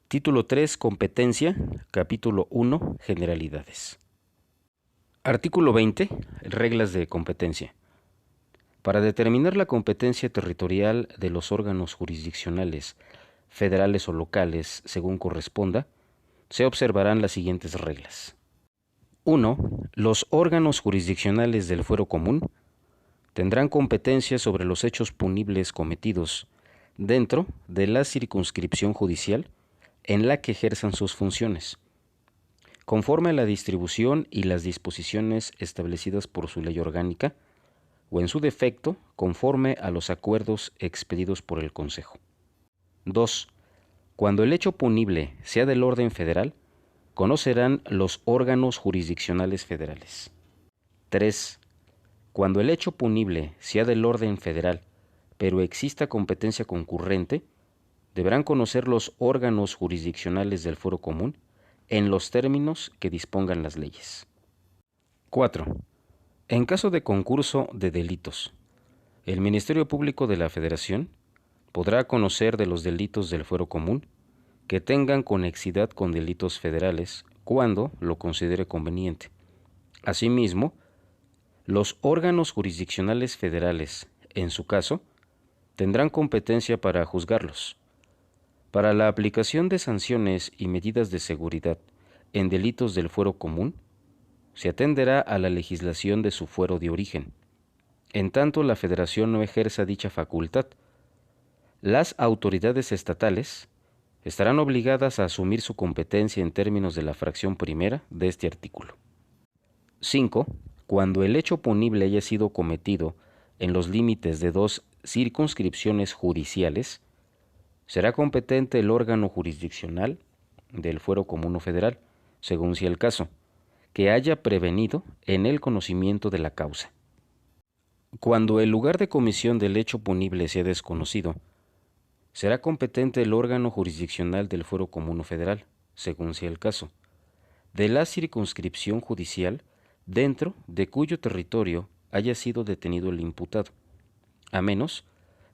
Título 3. Competencia. Capítulo 1. Generalidades. Artículo 20. Reglas de competencia. Para determinar la competencia territorial de los órganos jurisdiccionales, federales o locales, según corresponda, se observarán las siguientes reglas. 1. Los órganos jurisdiccionales del fuero común tendrán competencia sobre los hechos punibles cometidos dentro de la circunscripción judicial en la que ejerzan sus funciones, conforme a la distribución y las disposiciones establecidas por su ley orgánica, o en su defecto, conforme a los acuerdos expedidos por el Consejo. 2. Cuando el hecho punible sea del orden federal, conocerán los órganos jurisdiccionales federales. 3. Cuando el hecho punible sea del orden federal, pero exista competencia concurrente, deberán conocer los órganos jurisdiccionales del fuero común en los términos que dispongan las leyes. 4. En caso de concurso de delitos, el Ministerio Público de la Federación podrá conocer de los delitos del fuero común que tengan conexidad con delitos federales cuando lo considere conveniente. Asimismo, los órganos jurisdiccionales federales, en su caso, tendrán competencia para juzgarlos. Para la aplicación de sanciones y medidas de seguridad en delitos del fuero común, se atenderá a la legislación de su fuero de origen. En tanto la Federación no ejerza dicha facultad, las autoridades estatales estarán obligadas a asumir su competencia en términos de la fracción primera de este artículo. 5. Cuando el hecho punible haya sido cometido en los límites de 2 circunscripciones judiciales, será competente el órgano jurisdiccional del fuero común o federal, según sea el caso, que haya prevenido en el conocimiento de la causa. Cuando el lugar de comisión del hecho punible sea desconocido, será competente el órgano jurisdiccional del fuero común o federal, según sea el caso, de la circunscripción judicial dentro de cuyo territorio haya sido detenido el imputado, a menos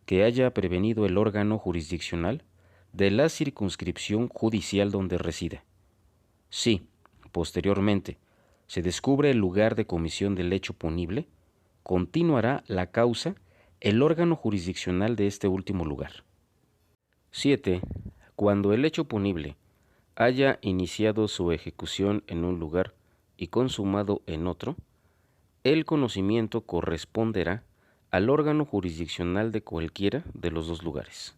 que haya prevenido el órgano jurisdiccional de la circunscripción judicial donde resida. Si, posteriormente, se descubre el lugar de comisión del hecho punible, continuará la causa el órgano jurisdiccional de este último lugar. 7. Cuando el hecho punible haya iniciado su ejecución en un lugar y consumado en otro, el conocimiento corresponderá al órgano jurisdiccional de cualquiera de los dos lugares.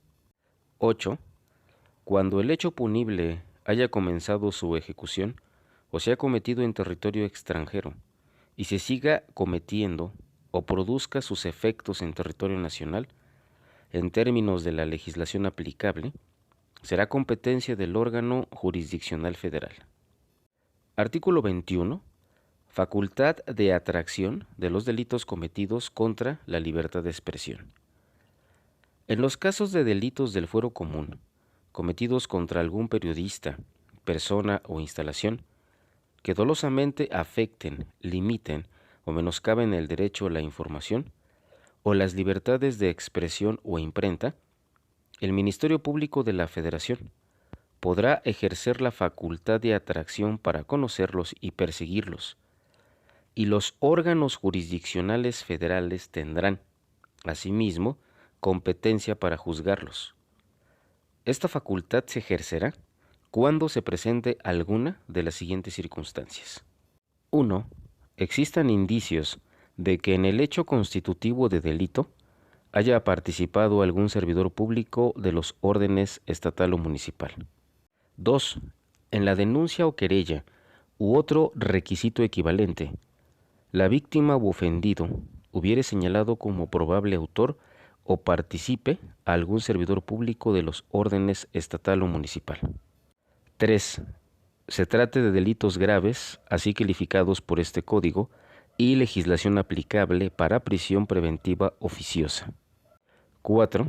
8. Cuando el hecho punible haya comenzado su ejecución o sea cometido en territorio extranjero y se siga cometiendo o produzca sus efectos en territorio nacional, en términos de la legislación aplicable, será competencia del órgano jurisdiccional federal. Artículo 21. Facultad de atracción de los delitos cometidos contra la libertad de expresión. En los casos de delitos del fuero común, cometidos contra algún periodista, persona o instalación, que dolosamente afecten, limiten o menoscaben el derecho a la información o las libertades de expresión o imprenta, el Ministerio Público de la Federación podrá ejercer la facultad de atracción para conocerlos y perseguirlos, y los órganos jurisdiccionales federales tendrán, asimismo, competencia para juzgarlos. Esta facultad se ejercerá cuando se presente alguna de las siguientes circunstancias. 1. Existan indicios de que en el hecho constitutivo de delito haya participado algún servidor público de los órdenes estatal o municipal. 2. En la denuncia o querella u otro requisito equivalente, la víctima u ofendido hubiere señalado como probable autor o participe a algún servidor público de los órdenes estatal o municipal. 3. Se trate de delitos graves, así calificados por este código, y legislación aplicable para prisión preventiva oficiosa. 4.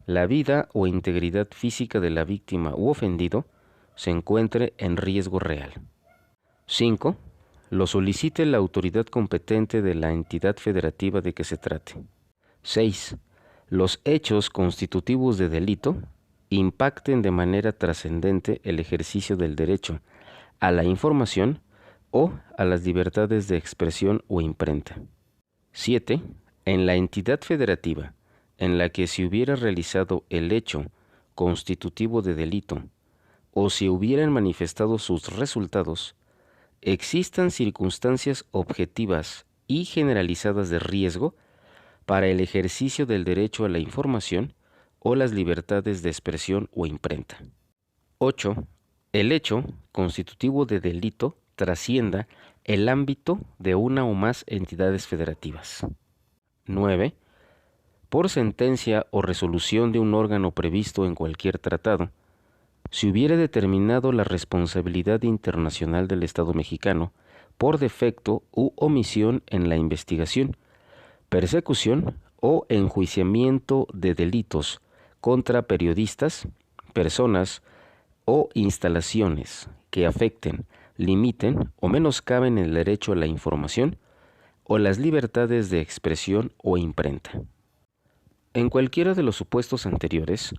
La vida o integridad física de la víctima u ofendido se encuentre en riesgo real. 5. Lo solicite la autoridad competente de la entidad federativa de que se trate. 6. Los hechos constitutivos de delito impacten de manera trascendente el ejercicio del derecho a la información o a las libertades de expresión o imprenta. 7. En la entidad federativa en la que se hubiera realizado el hecho constitutivo de delito o se hubieran manifestado sus resultados, existan circunstancias objetivas y generalizadas de riesgo para el ejercicio del derecho a la información o las libertades de expresión o imprenta. 8. El hecho constitutivo de delito trascienda el ámbito de una o más entidades federativas. 9. Por sentencia o resolución de un órgano previsto en cualquier tratado, se hubiere determinado la responsabilidad internacional del Estado mexicano por defecto u omisión en la investigación, persecución o enjuiciamiento de delitos contra periodistas, personas o instalaciones que afecten, limiten o menoscaben el derecho a la información o las libertades de expresión o imprenta. En cualquiera de los supuestos anteriores,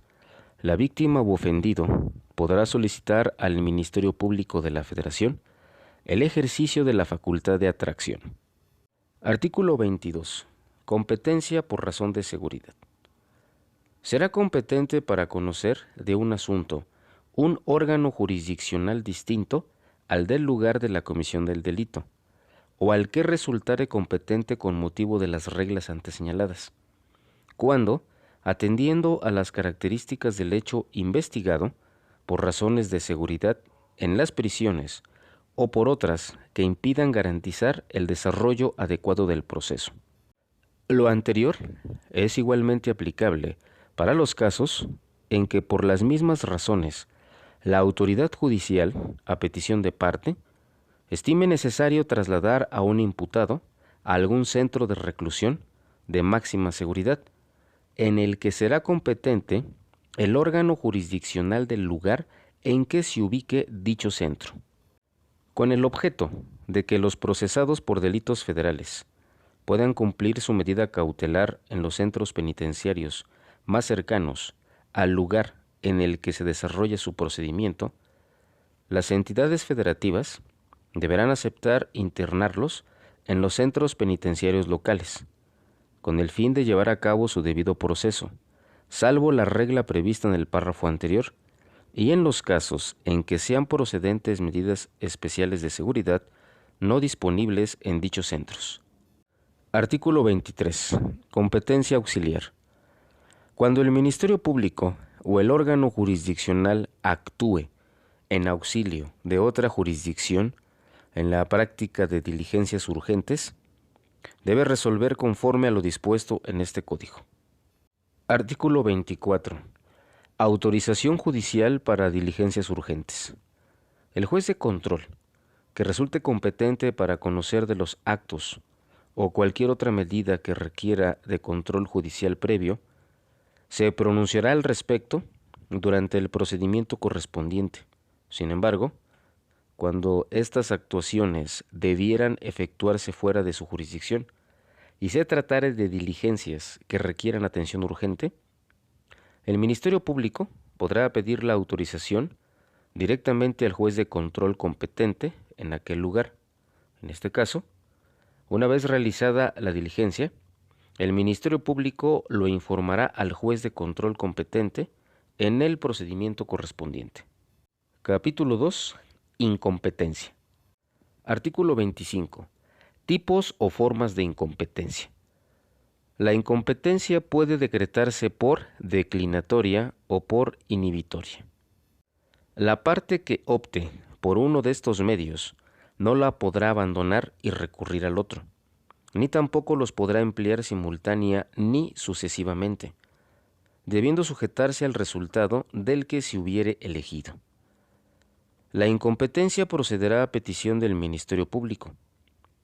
la víctima u ofendido podrá solicitar al Ministerio Público de la Federación el ejercicio de la facultad de atracción. Artículo 22. Competencia por razón de seguridad. Será competente para conocer de un asunto un órgano jurisdiccional distinto al del lugar de la comisión del delito, o al que resultare competente con motivo de las reglas antes señaladas, cuando, atendiendo a las características del hecho investigado, por razones de seguridad en las prisiones o por otras que impidan garantizar el desarrollo adecuado del proceso. Lo anterior es igualmente aplicable para los casos en que por las mismas razones la autoridad judicial, a petición de parte, estime necesario trasladar a un imputado a algún centro de reclusión de máxima seguridad, en el que será competente el órgano jurisdiccional del lugar en que se ubique dicho centro, con el objeto de que los procesados por delitos federales puedan cumplir su medida cautelar en los centros penitenciarios más cercanos al lugar en el que se desarrolla su procedimiento. Las entidades federativas deberán aceptar internarlos en los centros penitenciarios locales, con el fin de llevar a cabo su debido proceso, salvo la regla prevista en el párrafo anterior, y en los casos en que sean procedentes medidas especiales de seguridad no disponibles en dichos centros. Artículo 23. Competencia auxiliar. Cuando el Ministerio Público o el órgano jurisdiccional actúe en auxilio de otra jurisdicción en la práctica de diligencias urgentes, debe resolver conforme a lo dispuesto en este código. Artículo 24. Autorización judicial para diligencias urgentes. El juez de control, que resulte competente para conocer de los actos o cualquier otra medida que requiera de control judicial previo, se pronunciará al respecto durante el procedimiento correspondiente. Sin embargo, cuando estas actuaciones debieran efectuarse fuera de su jurisdicción y se tratare de diligencias que requieran atención urgente, el Ministerio Público podrá pedir la autorización directamente al juez de control competente en aquel lugar. En este caso, una vez realizada la diligencia, el Ministerio Público lo informará al juez de control competente en el procedimiento correspondiente. Capítulo 2. Incompetencia. Artículo 25. Tipos o formas de incompetencia. La incompetencia puede decretarse por declinatoria o por inhibitoria. La parte que opte por uno de estos medios no la podrá abandonar y recurrir al otro, ni tampoco los podrá emplear simultánea ni sucesivamente, debiendo sujetarse al resultado del que se hubiere elegido. La incompetencia procederá a petición del Ministerio Público,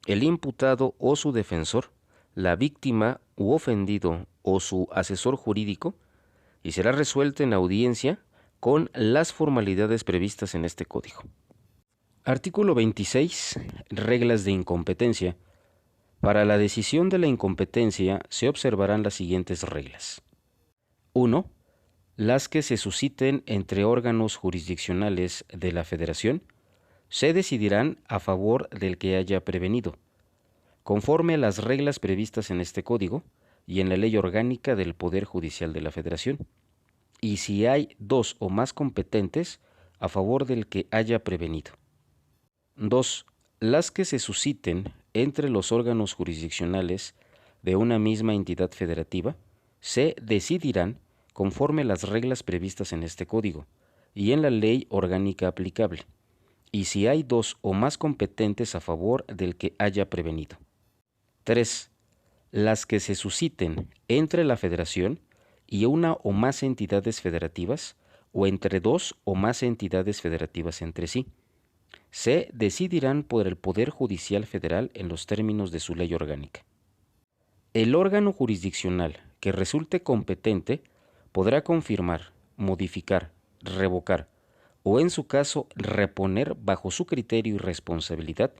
el imputado o su defensor, la víctima u ofendido o su asesor jurídico, y será resuelta en audiencia con las formalidades previstas en este código. Artículo 26. Reglas de incompetencia. Para la decisión de la incompetencia se observarán las siguientes reglas. 1. las que se susciten entre órganos jurisdiccionales de la Federación se decidirán a favor del que haya prevenido, conforme a las reglas previstas en este Código y en la Ley Orgánica del Poder Judicial de la Federación, y si hay dos o más competentes, a favor del que haya prevenido. 2. Las que se susciten entre los órganos jurisdiccionales de una misma entidad federativa se decidirán conforme a las reglas previstas en este Código y en la ley orgánica aplicable, y si hay dos o más competentes a favor del que haya prevenido. 3. Las que se susciten entre la Federación y una o más entidades federativas o entre dos o más entidades federativas entre sí se decidirán por el Poder Judicial Federal en los términos de su ley orgánica. El órgano jurisdiccional que resulte competente podrá confirmar, modificar, revocar o en su caso reponer bajo su criterio y responsabilidad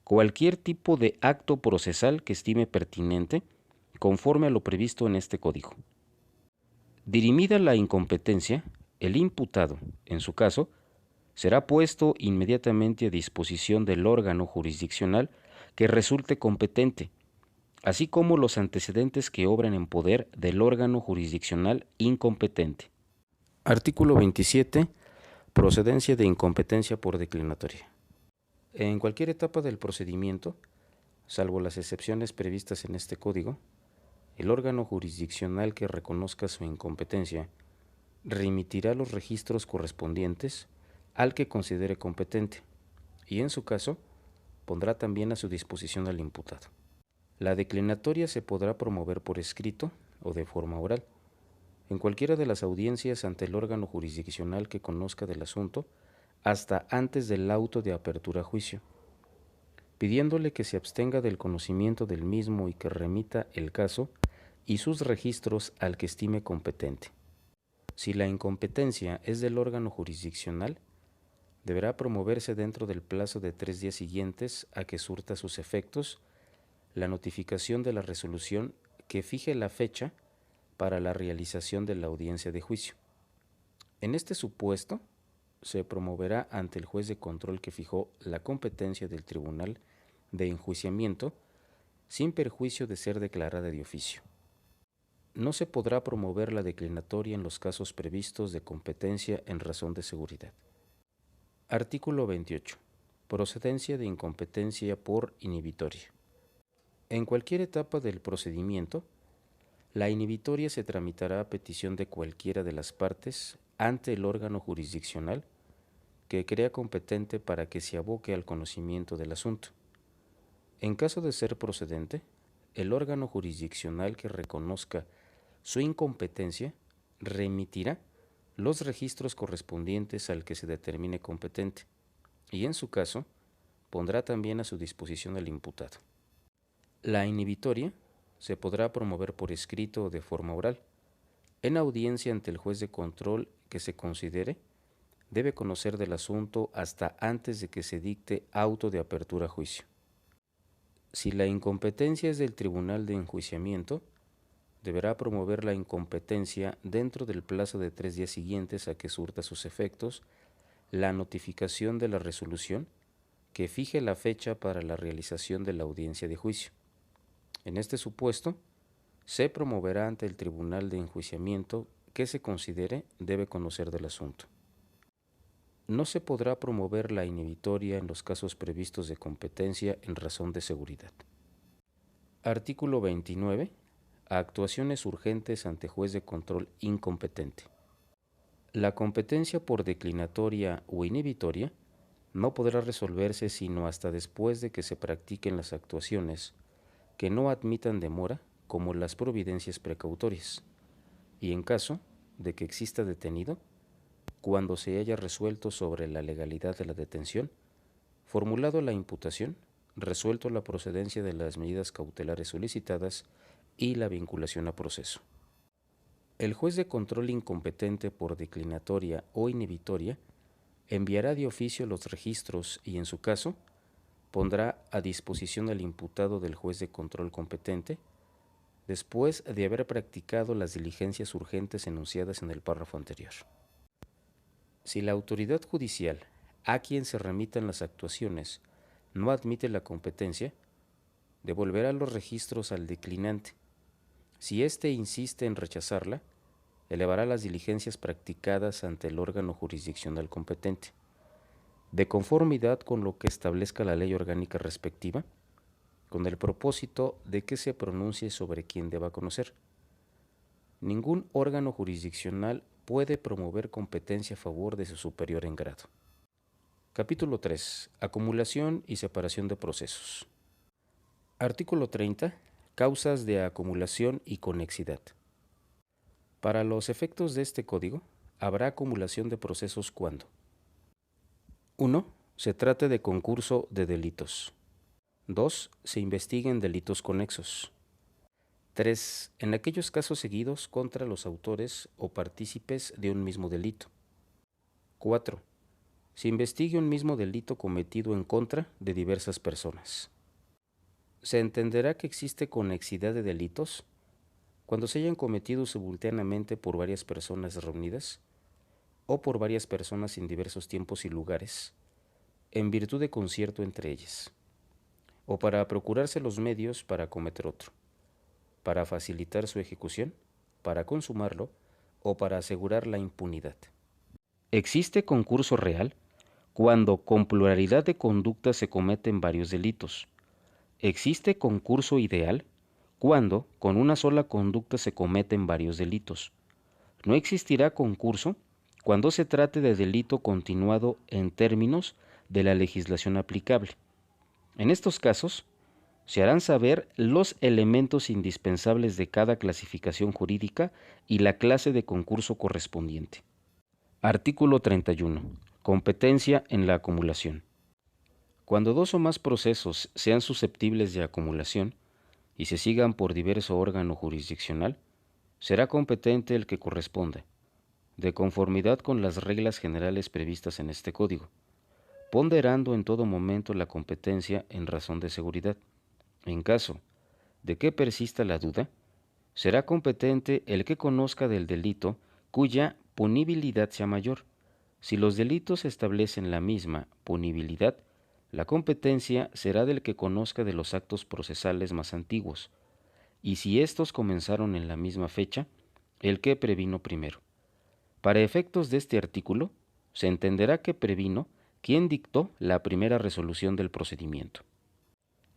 cualquier tipo de acto procesal que estime pertinente conforme a lo previsto en este Código. Dirimida la incompetencia, el imputado, en su caso, será puesto inmediatamente a disposición del órgano jurisdiccional que resulte competente, así como los antecedentes que obran en poder del órgano jurisdiccional incompetente. Artículo 27. Procedencia de incompetencia por declinatoria. En cualquier etapa del procedimiento, salvo las excepciones previstas en este Código, el órgano jurisdiccional que reconozca su incompetencia remitirá los registros correspondientes al que considere competente y, en su caso, pondrá también a su disposición al imputado. La declinatoria se podrá promover por escrito o de forma oral, en cualquiera de las audiencias ante el órgano jurisdiccional que conozca del asunto hasta antes del auto de apertura a juicio, pidiéndole que se abstenga del conocimiento del mismo y que remita el caso y sus registros al que estime competente. Si la incompetencia es del órgano jurisdiccional, deberá promoverse dentro del plazo de 3 días siguientes a que surta sus efectos la notificación de la resolución que fije la fecha para la realización de la audiencia de juicio. En este supuesto, se promoverá ante el juez de control que fijó la competencia del tribunal de enjuiciamiento sin perjuicio de ser declarada de oficio. No se podrá promover la declinatoria en los casos previstos de competencia en razón de seguridad. Artículo 28. Procedencia de incompetencia por inhibitoria. En cualquier etapa del procedimiento, la inhibitoria se tramitará a petición de cualquiera de las partes ante el órgano jurisdiccional que crea competente para que se aboque al conocimiento del asunto. En caso de ser procedente, el órgano jurisdiccional que reconozca su incompetencia remitirá los registros correspondientes al que se determine competente y, en su caso, pondrá también a su disposición al imputado. La inhibitoria se podrá promover por escrito o de forma oral. En audiencia ante el juez de control que se considere, debe conocer del asunto hasta antes de que se dicte auto de apertura a juicio. Si la incompetencia es del tribunal de enjuiciamiento, deberá promover la incompetencia dentro del plazo de 3 días siguientes a que surta sus efectos la notificación de la resolución que fije la fecha para la realización de la audiencia de juicio. En este supuesto, se promoverá ante el tribunal de enjuiciamiento que se considere debe conocer del asunto. No se podrá promover la inhibitoria en los casos previstos de competencia en razón de seguridad. Artículo 29. Actuaciones urgentes ante juez de control incompetente. La competencia por declinatoria o inhibitoria no podrá resolverse sino hasta después de que se practiquen las actuaciones que no admitan demora, como las providencias precautorias, y en caso de que exista detenido, cuando se haya resuelto sobre la legalidad de la detención, formulado la imputación, resuelto la procedencia de las medidas cautelares solicitadas y la vinculación a proceso. El juez de control incompetente por declinatoria o inhibitoria enviará de oficio los registros y, en su caso, pondrá a disposición al imputado del juez de control competente después de haber practicado las diligencias urgentes enunciadas en el párrafo anterior. Si la autoridad judicial a quien se remitan las actuaciones no admite la competencia, devolverá los registros al declinante. Si éste insiste en rechazarla, elevará las diligencias practicadas ante el órgano jurisdiccional competente, de conformidad con lo que establezca la ley orgánica respectiva, con el propósito de que se pronuncie sobre quien deba conocer. Ningún órgano jurisdiccional puede promover competencia a favor de su superior en grado. Capítulo 3. Acumulación y separación de procesos. Artículo 30. Causas de acumulación y conexidad. Para los efectos de este código, habrá acumulación de procesos cuando 1. Se trate de concurso de delitos. 2. Se investiguen delitos conexos. 3. En aquellos casos seguidos contra los autores o partícipes de un mismo delito. 4. Se investigue un mismo delito cometido en contra de diversas personas. Se entenderá que existe conexidad de delitos cuando se hayan cometido simultáneamente por varias personas reunidas o por varias personas en diversos tiempos y lugares, en virtud de concierto entre ellas, o para procurarse los medios para cometer otro, para facilitar su ejecución, para consumarlo o para asegurar la impunidad. Existe concurso real cuando con pluralidad de conductas se cometen varios delitos. Existe concurso ideal cuando con una sola conducta se cometen varios delitos. No existirá concurso cuando se trate de delito continuado en términos de la legislación aplicable. En estos casos, se harán saber los elementos indispensables de cada clasificación jurídica y la clase de concurso correspondiente. Artículo 31. Competencia en la acumulación. Cuando dos o más procesos sean susceptibles de acumulación y se sigan por diverso órgano jurisdiccional, será competente el que corresponda, de conformidad con las reglas generales previstas en este código, ponderando en todo momento la competencia en razón de seguridad. En caso de que persista la duda, será competente el que conozca del delito cuya punibilidad sea mayor. Si los delitos establecen la misma punibilidad, la competencia será del que conozca de los actos procesales más antiguos, y si éstos comenzaron en la misma fecha, el que previno primero. Para efectos de este artículo, se entenderá que previno quien dictó la primera resolución del procedimiento.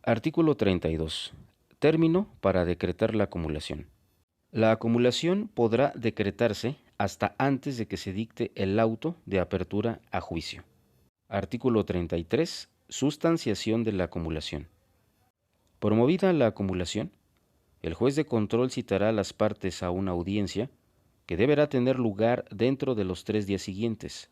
Artículo 32. Término para decretar la acumulación. La acumulación podrá decretarse hasta antes de que se dicte el auto de apertura a juicio. Artículo 33. Sustanciación de la acumulación. Promovida la acumulación, el juez de control citará a las partes a una audiencia que deberá tener lugar dentro de los 3 días siguientes,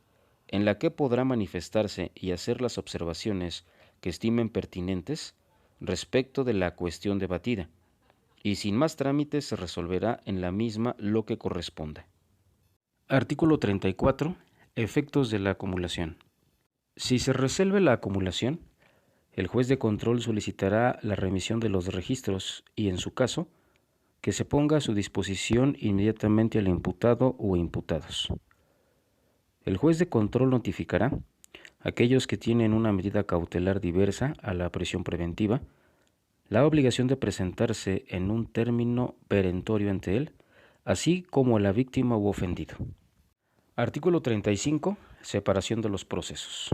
en la que podrá manifestarse y hacer las observaciones que estimen pertinentes respecto de la cuestión debatida, y sin más trámites se resolverá en la misma lo que corresponda. Artículo 34. Efectos de la acumulación. Si se resuelve la acumulación, el juez de control solicitará la remisión de los registros y, en su caso, que se ponga a su disposición inmediatamente al imputado o imputados. El juez de control notificará a aquellos que tienen una medida cautelar diversa a la prisión preventiva la obligación de presentarse en un término perentorio ante él, así como a la víctima u ofendido. Artículo 35. Separación de los procesos.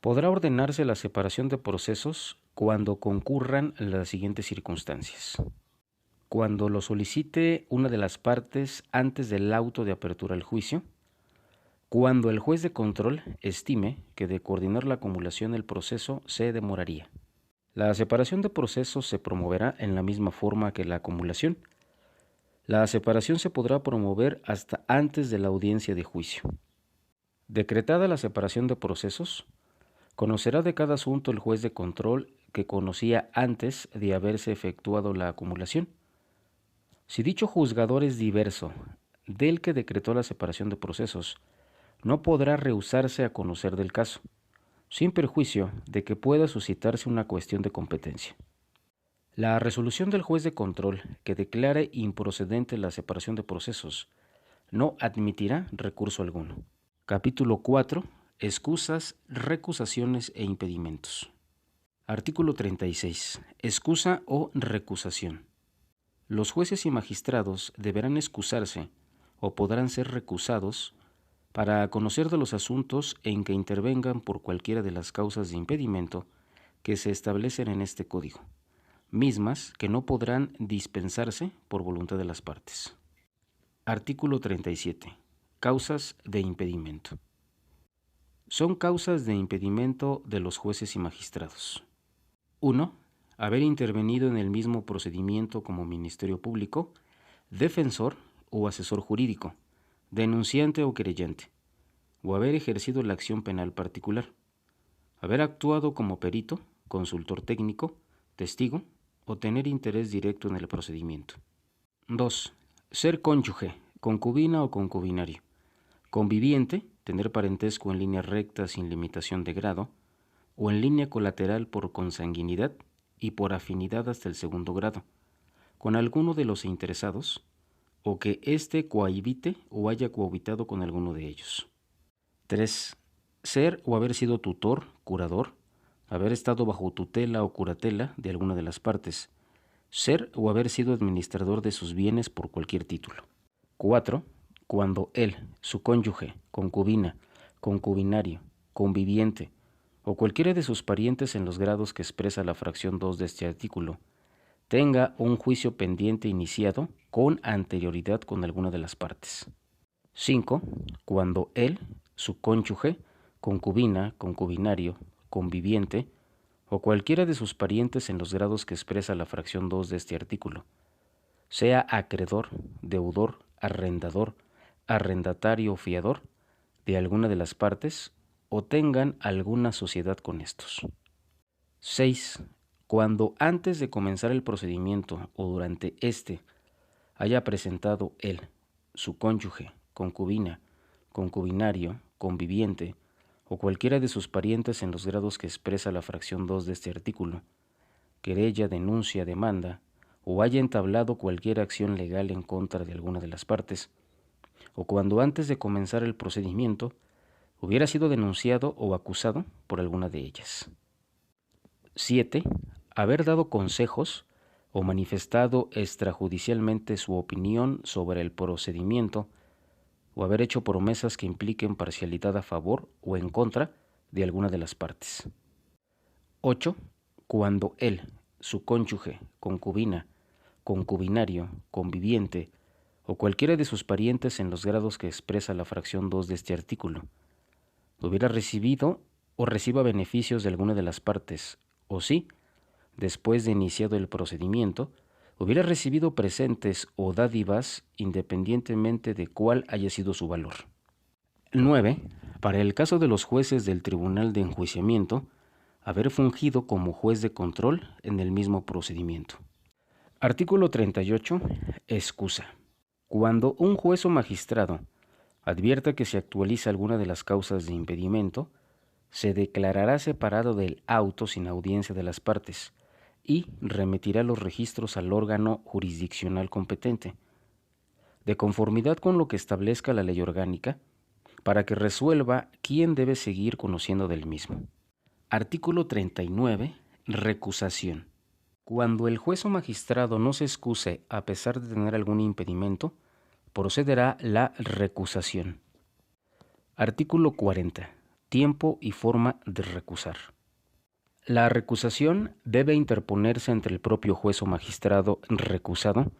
Podrá ordenarse la separación de procesos cuando concurran las siguientes circunstancias. Cuando lo solicite una de las partes antes del auto de apertura al juicio, cuando el juez de control estime que de coordinar la acumulación el proceso se demoraría. La separación de procesos se promoverá en la misma forma que la acumulación. La separación se podrá promover hasta antes de la audiencia de juicio. Decretada la separación de procesos, conocerá de cada asunto el juez de control que conocía antes de haberse efectuado la acumulación. Si dicho juzgador es diverso del que decretó la separación de procesos, no podrá rehusarse a conocer del caso, sin perjuicio de que pueda suscitarse una cuestión de competencia. La resolución del juez de control que declare improcedente la separación de procesos no admitirá recurso alguno. Capítulo 4. Excusas, recusaciones e impedimentos. Artículo 36. Excusa o recusación. Los jueces y magistrados deberán excusarse o podrán ser recusados para conocer de los asuntos en que intervengan por cualquiera de las causas de impedimento que se establecen en este código, mismas que no podrán dispensarse por voluntad de las partes. Artículo 37. Causas de impedimento. Son causas de impedimento de los jueces y magistrados. 1. Haber intervenido en el mismo procedimiento como Ministerio Público, defensor o asesor jurídico, denunciante o querellante, o haber ejercido la acción penal particular, haber actuado como perito, consultor técnico, testigo o tener interés directo en el procedimiento. 2. Ser cónyuge, concubina o concubinario, conviviente, tener parentesco en línea recta sin limitación de grado, o en línea colateral por consanguinidad y por afinidad hasta el segundo grado, con alguno de los interesados, o que éste cohabite o haya cohabitado con alguno de ellos. 3. Ser o haber sido tutor, curador, haber estado bajo tutela o curatela de alguna de las partes, ser o haber sido administrador de sus bienes por cualquier título. 4. Cuando él, su cónyuge, concubina, concubinario, conviviente, o cualquiera de sus parientes en los grados que expresa la fracción 2 de este artículo, tenga un juicio pendiente iniciado con anterioridad con alguna de las partes. 5. Cuando él, su cónyuge, concubina, concubinario, conviviente, o cualquiera de sus parientes en los grados que expresa la fracción 2 de este artículo, sea acreedor, deudor, arrendador, arrendatario o fiador de alguna de las partes o tengan alguna sociedad con estos. 6. Cuando antes de comenzar el procedimiento o durante éste haya presentado él, su cónyuge, concubina, concubinario, conviviente o cualquiera de sus parientes en los grados que expresa la fracción 2 de este artículo, querella, denuncia, demanda, o haya entablado cualquier acción legal en contra de alguna de las partes, o cuando antes de comenzar el procedimiento hubiera sido denunciado o acusado por alguna de ellas. 7. Haber dado consejos o manifestado extrajudicialmente su opinión sobre el procedimiento o haber hecho promesas que impliquen parcialidad a favor o en contra de alguna de las partes. 8. Cuando él, su cónyuge, concubina, concubinario, conviviente o cualquiera de sus parientes en los grados que expresa la fracción 2 de este artículo hubiera recibido o reciba beneficios de alguna de las partes, o si, después de iniciado el procedimiento, hubiera recibido presentes o dádivas independientemente de cuál haya sido su valor. 9. Para el caso de los jueces del Tribunal de Enjuiciamiento, haber fungido como juez de control en el mismo procedimiento. Artículo 38. Excusa. Cuando un juez o magistrado advierta que se actualiza alguna de las causas de impedimento, se declarará separado del auto sin audiencia de las partes y remitirá los registros al órgano jurisdiccional competente, de conformidad con lo que establezca la ley orgánica, para que resuelva quién debe seguir conociendo del mismo. Artículo 39. Recusación. Cuando el juez o magistrado no se excuse a pesar de tener algún impedimento, procederá la recusación. Artículo 40. Tiempo y forma de recusar. La recusación debe interponerse entre el propio juez o magistrado recusado,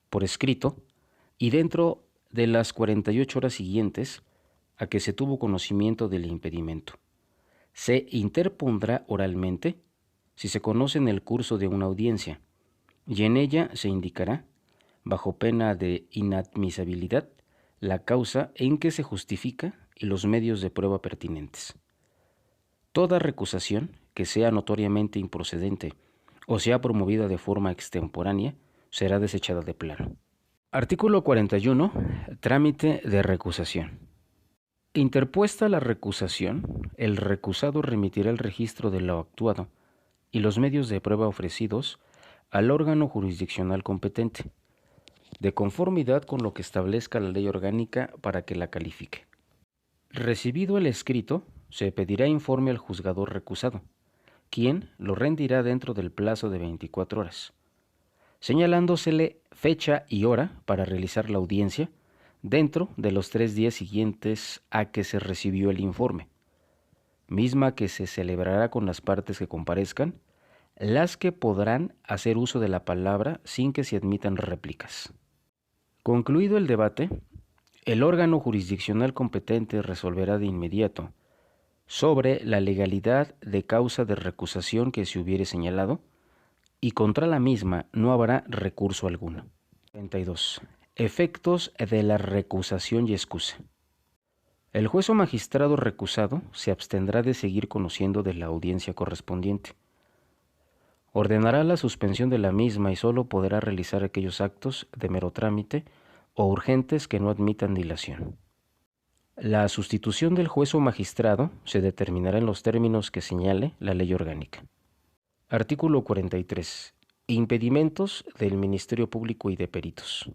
por escrito, y dentro de las 48 horas siguientes a que se tuvo conocimiento del impedimento. Se interpondrá oralmente si se conoce en el curso de una audiencia, y en ella se indicará, bajo pena de inadmisibilidad, la causa en que se justifica y los medios de prueba pertinentes. Toda recusación que sea notoriamente improcedente o sea promovida de forma extemporánea será desechada de plano. Artículo 41. Trámite de recusación. Interpuesta la recusación, el recusado remitirá el registro de lo actuado y los medios de prueba ofrecidos al órgano jurisdiccional competente, de conformidad con lo que establezca la ley orgánica para que la califique. Recibido el escrito, se pedirá informe al juzgador recusado, quien lo rendirá dentro del plazo de 24 horas, señalándosele fecha y hora para realizar la audiencia dentro de los 3 días siguientes a que se recibió el informe, misma que se celebrará con las partes que comparezcan, las que podrán hacer uso de la palabra sin que se admitan réplicas. Concluido el debate, el órgano jurisdiccional competente resolverá de inmediato sobre la legalidad de causa de recusación que se hubiere señalado, y contra la misma no habrá recurso alguno. 32. Efectos de la recusación y excusa. El juez o magistrado recusado se abstendrá de seguir conociendo de la audiencia correspondiente. Ordenará la suspensión de la misma y solo podrá realizar aquellos actos de mero trámite o urgentes que no admitan dilación. La sustitución del juez o magistrado se determinará en los términos que señale la ley orgánica. Artículo 43. Impedimentos del Ministerio Público y de peritos.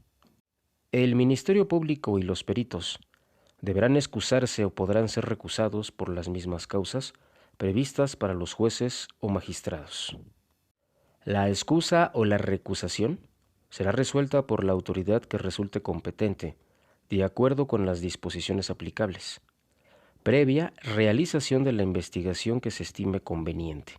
El Ministerio Público y los peritos deberán excusarse o podrán ser recusados por las mismas causas previstas para los jueces o magistrados. La excusa o la recusación será resuelta por la autoridad que resulte competente, de acuerdo con las disposiciones aplicables, previa realización de la investigación que se estime conveniente.